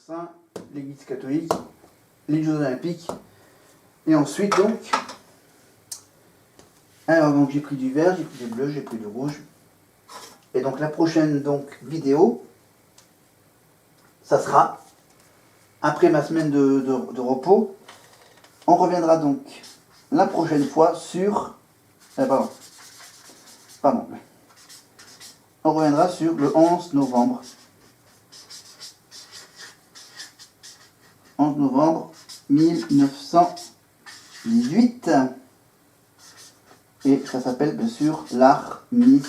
Toussaint, l'Église catholique, les Jeux Olympiques. Et ensuite donc, alors donc j'ai pris du vert, j'ai pris du bleu, j'ai pris du rouge. Et donc la prochaine donc vidéo, ça sera après ma semaine de repos. On reviendra donc la prochaine fois sur... pardon. On reviendra sur le 11 novembre. 11 novembre 1918. Et ça s'appelle bien sûr l'armistice.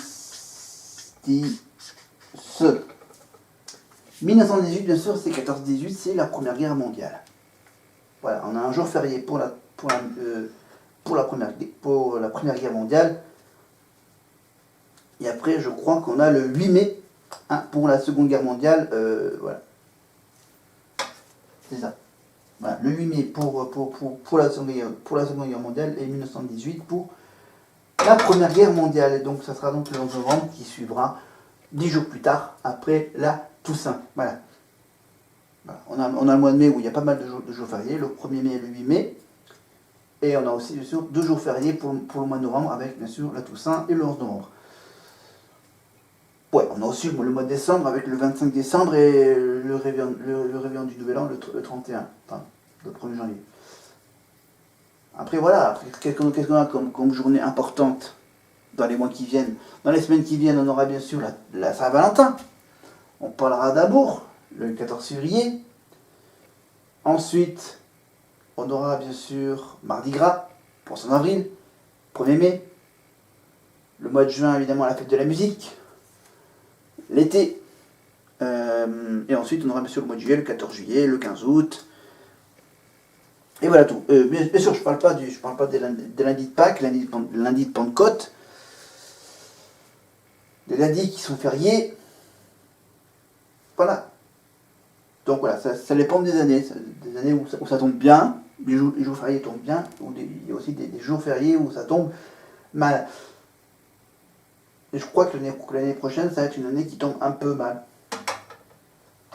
1918, bien sûr, c'est 14-18, c'est la Première Guerre mondiale. Voilà, on a un jour férié pour la Première Guerre mondiale. Et après, je crois qu'on a le 8 mai pour la Seconde Guerre mondiale. Voilà. C'est ça. Voilà, le 8 mai pour la Seconde Guerre mondiale et 1918 pour la Première Guerre mondiale. Et donc, ça sera donc le 11 novembre qui suivra 10 jours plus tard, après la Toussaint. Voilà. Voilà. On a le mois de mai où il y a pas mal de jours fériés, le 1er mai et le 8 mai. Et on a aussi, bien sûr, 2 jours fériés pour le mois de novembre, avec, bien sûr, la Toussaint et le 11 novembre. Ouais, on a aussi le mois de décembre, avec le 25 décembre et le réveillon du Nouvel An, le 31, enfin, le 1er janvier. Après, voilà, qu'est-ce qu'on a comme journée importante dans les mois qui viennent? Dans les semaines qui viennent, on aura bien sûr la Saint-Valentin. On parlera d'Amour, le 14 février. Ensuite, on aura bien sûr Mardi Gras, pour avril, 1er mai. Le mois de juin, évidemment, la fête de la musique. L'été. Et ensuite, on aura bien sûr le mois de juillet, le 14 juillet, le 15 août. Et voilà tout. Bien sûr, je parle pas des lundis de Pâques, lundi de Pentecôte. Des lundis qui sont fériés. Voilà. Donc voilà, ça dépend des années. Des années où ça tombe bien, les jours fériés tombent bien, ou il y a aussi des jours fériés où ça tombe mal. Et je crois que l'année prochaine, ça va être une année qui tombe un peu mal.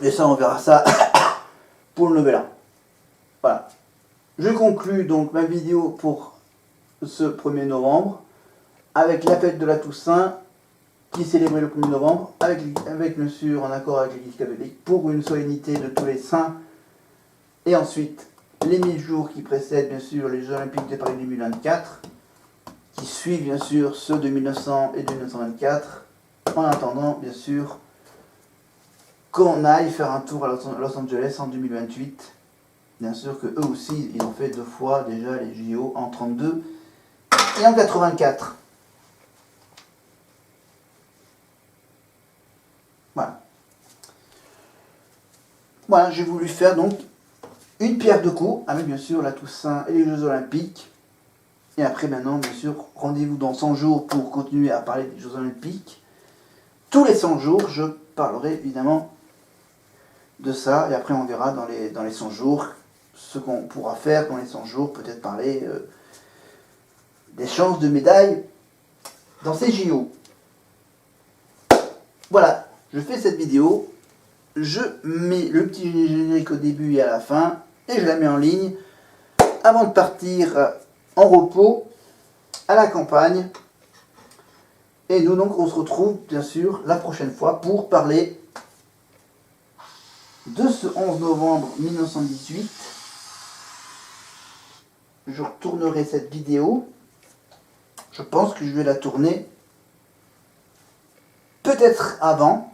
Et ça, on verra ça pour le Nouvel An. Voilà. Je conclus donc ma vidéo pour ce 1er novembre avec la fête de la Toussaint qui est célébrée le 1er novembre avec bien sûr en accord avec l'Église catholique pour une solennité de tous les saints. Et ensuite les 1000 jours qui précèdent bien sûr les Jeux Olympiques de Paris 2024 qui suivent bien sûr ceux de 1900 et de 1924 en attendant bien sûr qu'on aille faire un tour à Los Angeles en 2028. Bien sûr que eux aussi, ils ont fait 2 fois déjà les JO en 32 et en 84. Voilà. Voilà, j'ai voulu faire donc une pierre deux coups avec bien sûr la Toussaint et les Jeux Olympiques. Et après maintenant, bien sûr, rendez-vous dans 100 jours pour continuer à parler des Jeux Olympiques. Tous les 100 jours, je parlerai évidemment de ça. Et après, on verra dans les 100 jours ce qu'on pourra faire dans les 100 jours, peut-être parler des chances de médailles dans ces JO. Voilà, je fais cette vidéo, je mets le petit générique au début et à la fin, et je la mets en ligne avant de partir en repos à la campagne. Et nous donc on se retrouve bien sûr la prochaine fois pour parler de ce 11 novembre 1918. Je retournerai cette vidéo. Je pense que je vais la tourner peut-être avant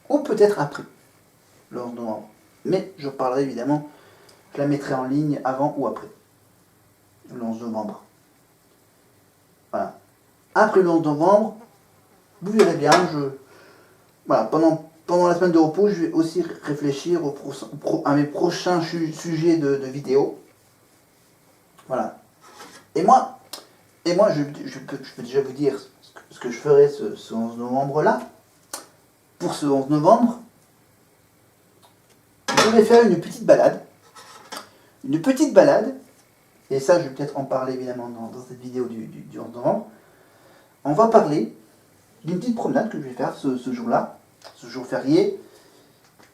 ou peut-être après le 11 novembre. Mais je parlerai évidemment, je la mettrai en ligne avant ou après le 11 novembre. Voilà. Après le 11 novembre, vous verrez bien, voilà, pendant la semaine de repos, je vais aussi réfléchir à mes prochains sujets de vidéo. Voilà. Et moi je peux déjà vous dire ce que je ferai ce 11 novembre-là. Pour ce 11 novembre, je vais faire une petite balade. Une petite balade, et ça je vais peut-être en parler évidemment dans cette vidéo du 11 novembre. On va parler d'une petite promenade que je vais faire ce jour-là, ce jour férié.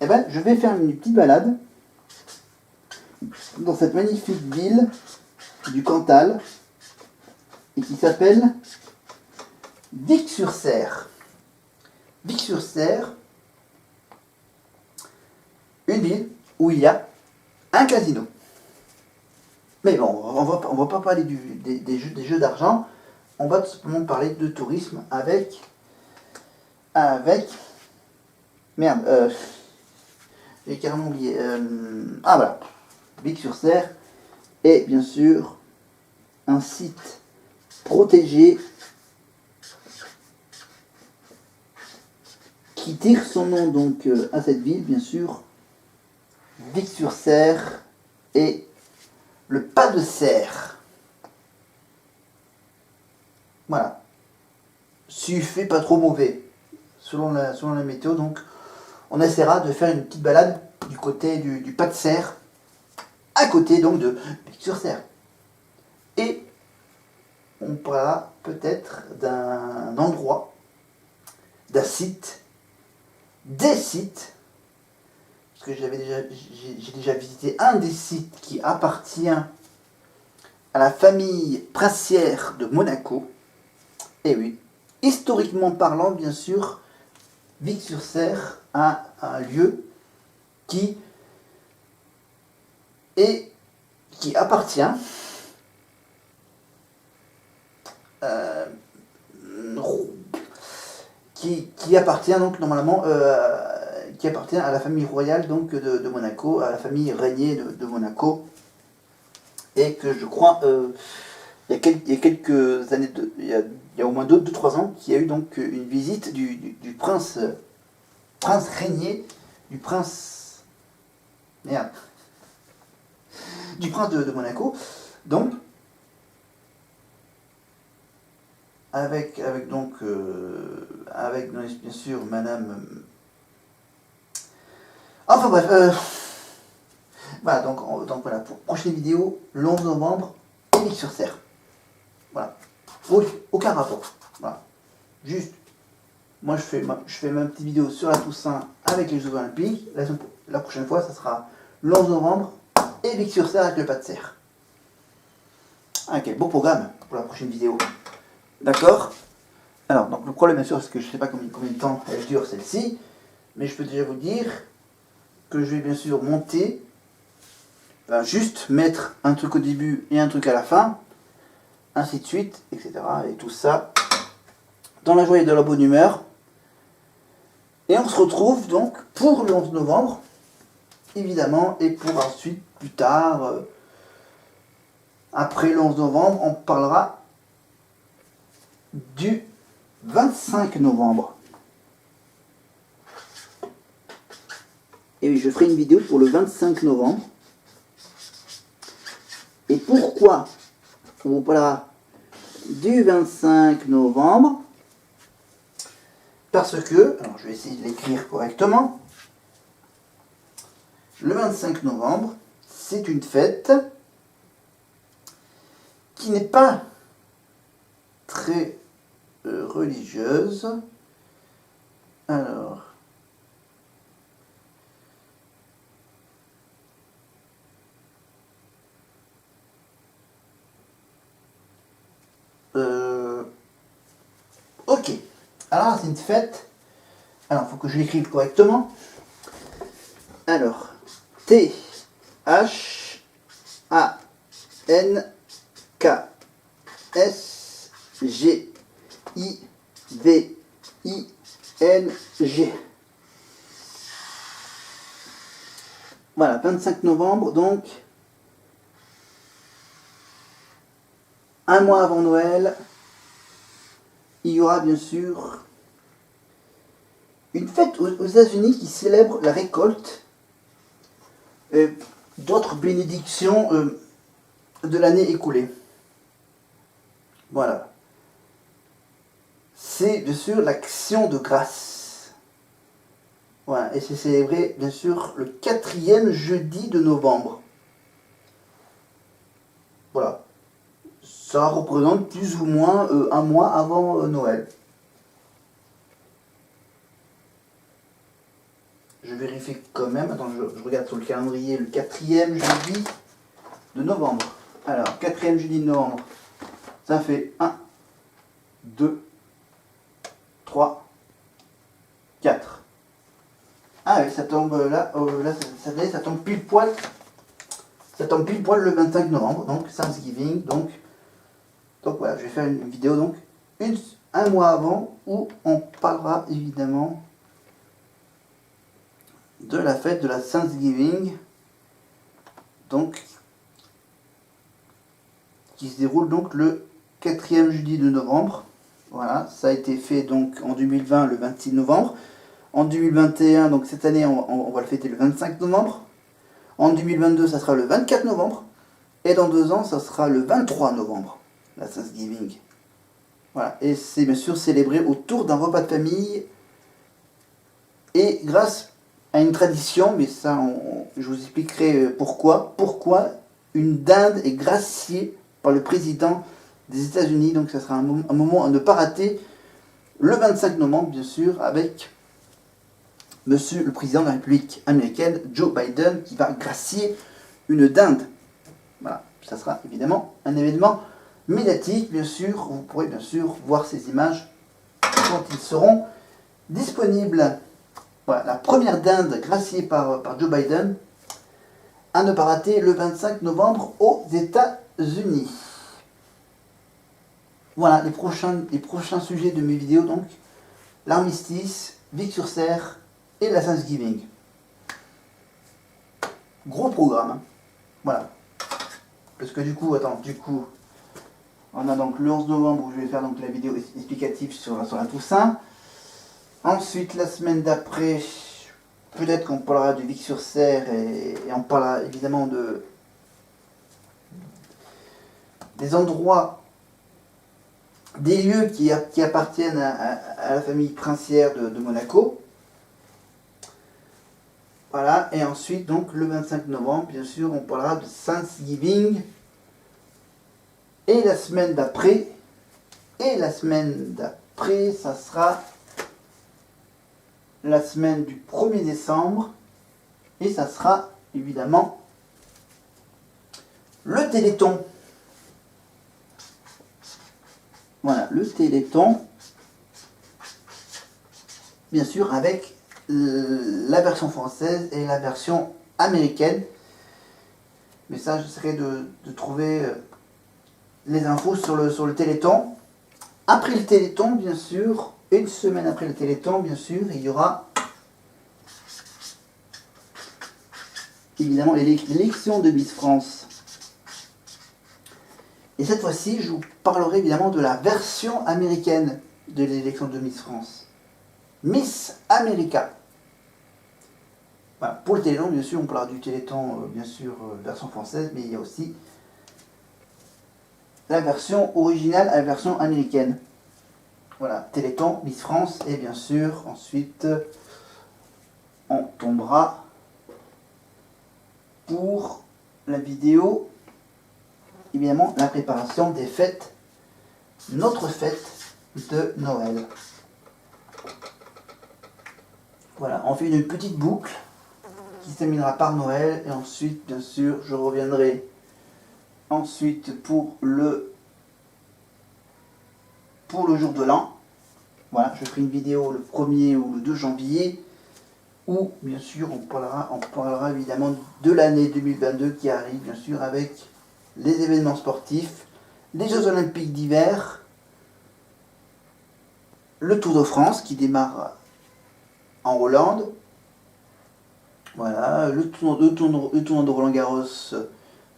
eh ben, je vais faire une petite balade dans cette magnifique ville du Cantal et qui s'appelle Vic-sur-Serre. Vic-sur-Serre, une ville où il y a un casino. Mais bon, on va pas parler des jeux d'argent, on va tout simplement parler de tourisme avec merde, j'ai carrément oublié. Ah voilà, Vic-sur-Serre est bien sûr un site protégé qui tire son nom donc à cette ville, bien sûr. Vic-sur-Serre et le pas de serre. Voilà. S'il fait pas trop mauvais, selon la météo, donc on essaiera de faire une petite balade du côté du pas de serre, à côté donc de Vic-sur-Serre. Et on parlera peut-être d'un endroit, d'un site, des sites, parce que j'ai déjà visité un des sites qui appartient à la famille princière de Monaco. Et oui, historiquement parlant, bien sûr, Vic-sur-Serre a un lieu qui appartient qui appartient donc normalement qui appartient à la famille royale donc de Monaco, à la famille régnée de Monaco, et que je crois il y a quelques années, il y a au moins 2-3 ans, qu'il y a eu donc une visite du prince régné, du prince merde, du prince de Monaco, donc avec bien sûr madame. Enfin bref, voilà, donc voilà, pour prochaine vidéo, le 11 novembre, et Vic-sur-Serre. Voilà. Aucun rapport. Voilà. Juste, moi je fais ma petite vidéo sur la Toussaint avec les Jeux Olympiques. La prochaine fois, ça sera le 11 novembre et Vic-sur-Serre avec le pas de serre. Ah, quel beau programme pour la prochaine vidéo. D'accord? Alors, donc le problème, bien sûr, c'est que je ne sais pas combien de temps elle dure celle-ci, mais je peux déjà vous dire que je vais bien sûr monter, juste mettre un truc au début et un truc à la fin, ainsi de suite, etc. Et tout ça dans la joie et de la bonne humeur. Et on se retrouve donc pour le 11 novembre, évidemment, et pour ensuite, plus tard, après le 11 novembre, on parlera du 25 novembre. Et oui, je ferai une vidéo pour le 25 novembre. Et pourquoi on vous parlera du 25 novembre? Parce que, alors je vais essayer de l'écrire correctement, le 25 novembre, c'est une fête qui n'est pas très religieuse. Alors, ok. Alors, c'est une fête. Alors, il faut que je l'écrive correctement. Alors, T-H-A-N-K-S-G-I-V-I-N-G. Voilà, 25 novembre, donc, un mois avant Noël, il y aura bien sûr une fête aux États-Unis qui célèbre la récolte et d'autres bénédictions de l'année écoulée. Voilà. C'est bien sûr l'action de grâce. Voilà. Et c'est célébré bien sûr le 4e jeudi de novembre. Voilà. Ça représente plus ou moins un mois avant Noël. Je vérifie quand même. Attends, je regarde sur le calendrier le 4e jeudi de novembre. Alors, 4e jeudi de novembre, ça fait 1, 2, 3, 4. Ah oui, ça tombe là, ça tombe pile poil. Ça tombe pile poil le 25 novembre, donc Thanksgiving. Donc voilà, je vais faire une vidéo donc un mois avant où on parlera évidemment de la fête de la Thanksgiving, donc qui se déroule donc le 4e jeudi de novembre. Voilà, ça a été fait donc en 2020 le 26 novembre. En 2021, donc cette année, on va le fêter le 25 novembre. En 2022, ça sera le 24 novembre. Et dans 2 ans, ça sera le 23 novembre, la Thanksgiving. Voilà, et c'est bien sûr célébré autour d'un repas de famille. Et grâce à une tradition, mais ça, je vous expliquerai pourquoi. Pourquoi une dinde est graciée par le président des États-Unis. Donc ça sera un moment à ne pas rater. Le 25 novembre, bien sûr, avec Monsieur le Président de la République américaine, Joe Biden, qui va gracier une dinde. Voilà, ça sera évidemment un événement médiatique, bien sûr. Vous pourrez bien sûr voir ces images quand ils seront disponibles. Voilà, la première dinde graciée par Joe Biden, à ne pas rater le 25 novembre aux États-Unis. Voilà les prochains sujets de mes vidéos, donc l'armistice, Vic-sur-Serre et la Thanksgiving. Gros programme, hein. Voilà. Parce que du coup, on a donc le 11 novembre où je vais faire donc la vidéo explicative sur la Toussaint. Ensuite, la semaine d'après, peut-être qu'on parlera du Vic-sur-Serre et on parlera évidemment des endroits, des lieux qui appartiennent à la famille princière de Monaco. Voilà, et ensuite, donc, le 25 novembre, bien sûr, on parlera de Thanksgiving. Et la semaine d'après, ça sera la semaine du 1er décembre. Et ça sera, évidemment, le Téléthon. Voilà, le Téléthon. Bien sûr, avec la version française et la version américaine. Mais ça, j'essaierai de trouver les infos sur le Téléthon. Après le Téléthon, bien sûr, une semaine après le Téléthon, bien sûr, il y aura évidemment l'élection de Miss France. Et cette fois-ci, je vous parlerai évidemment de la version américaine de l'élection de Miss France. Miss America. Voilà. Pour le Téléthon, bien sûr, on parlera du Téléthon, bien sûr, version française, mais il y a aussi la version originale à la version américaine. Voilà, Téléthon, Miss France, et bien sûr, ensuite, on tombera pour la vidéo, évidemment, la préparation des fêtes, notre fête de Noël. Voilà, on fait une petite boucle qui se terminera par Noël, et ensuite, bien sûr, je reviendrai ensuite pour le jour de l'an. Voilà, je ferai une vidéo le 1er ou le 2 janvier où, bien sûr, on parlera évidemment de l'année 2022 qui arrive, bien sûr, avec les événements sportifs, les Jeux Olympiques d'hiver, le Tour de France qui démarre en Hollande, voilà, le tournoi de Roland-Garros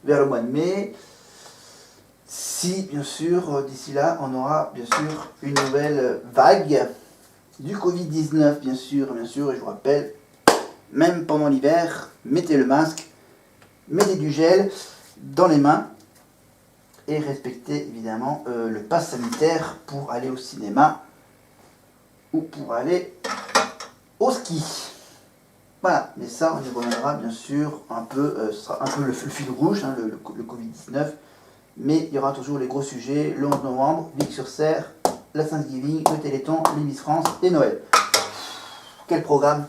vers le mois de mai. Si, bien sûr, d'ici là, on aura, bien sûr, une nouvelle vague du Covid-19, bien sûr, et je vous rappelle, même pendant l'hiver, mettez le masque, mettez du gel dans les mains, et respectez, évidemment, le pass sanitaire pour aller au cinéma, ou pour aller au ski. Voilà, mais ça, on y reviendra, bien sûr, un peu, ce sera un peu le fil rouge, hein, le Covid-19, mais il y aura toujours les gros sujets, le 11 novembre, Vic-sur-Serre, la Thanksgiving, le Téléthon, les Miss France et Noël. Quel programme!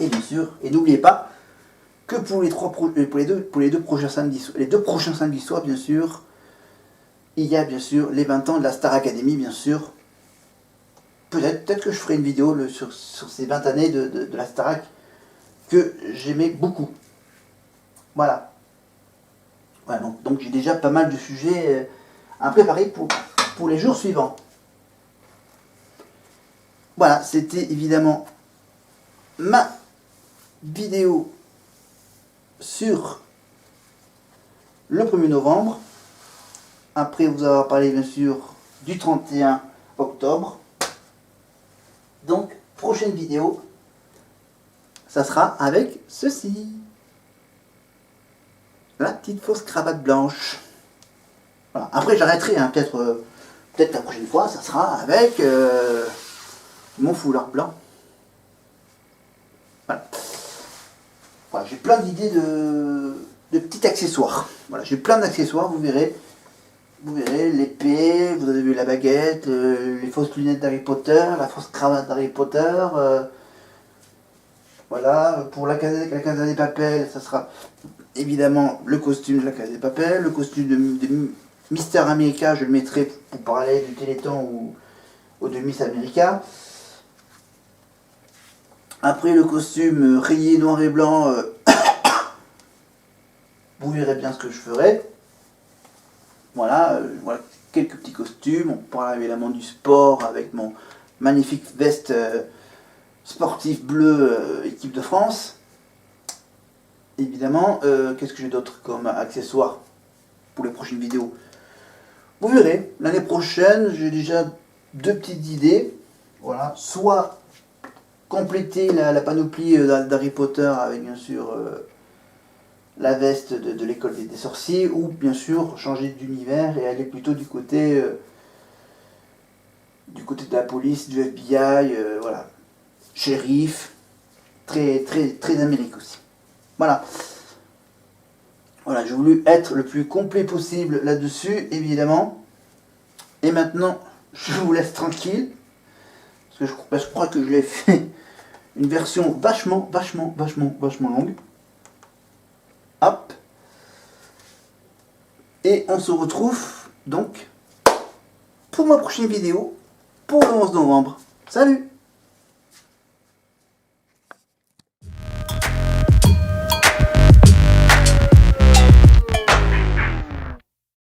Et bien sûr, et n'oubliez pas que pour les deux prochains samedis soirs, bien sûr, il y a bien sûr les 20 ans de la Star Academy, bien sûr. Peut-être que je ferai une vidéo sur ces 20 années de la Starac que j'aimais beaucoup. Voilà. Voilà, donc j'ai déjà pas mal de sujets à préparer pour les jours suivants. Voilà, c'était évidemment ma vidéo sur le 1er novembre. Après vous avoir parlé bien sûr du 31 octobre. Donc, prochaine vidéo, ça sera avec ceci. La petite fausse cravate blanche. Voilà. Après, j'arrêterai, hein. Peut-être la prochaine fois, ça sera avec mon foulard blanc. Voilà. Voilà, j'ai plein d'idées de petits accessoires. Voilà, j'ai plein d'accessoires, vous verrez. Vous verrez l'épée, vous avez vu la baguette, les fausses lunettes d'Harry Potter, la fausse cravate d'Harry Potter. Voilà, pour la Casa des Papel, ça sera évidemment le costume de la Casa des Papel, le costume de Mister America, je le mettrai pour parler du Téléthon ou de Miss America. Après le costume rayé noir et blanc, vous verrez bien ce que je ferai. Voilà, voilà quelques petits costumes. On parlera évidemment du sport avec mon magnifique veste sportive bleue équipe de France. Évidemment, qu'est-ce que j'ai d'autre comme accessoire pour les prochaines vidéos? Vous verrez, l'année prochaine, j'ai déjà deux petites idées. Voilà, soit compléter la panoplie d'Harry Potter avec bien sûr la veste de l'école des sorciers, ou bien sûr changer d'univers et aller plutôt du côté de la police, du FBI, voilà, shérif, très Amérique aussi. Voilà. Voilà, j'ai voulu être le plus complet possible là-dessus, évidemment. Et maintenant, je vous laisse tranquille, parce que je crois que je l'ai fait une version vachement longue. Hop. Et on se retrouve donc pour ma prochaine vidéo pour le 11 novembre. Salut!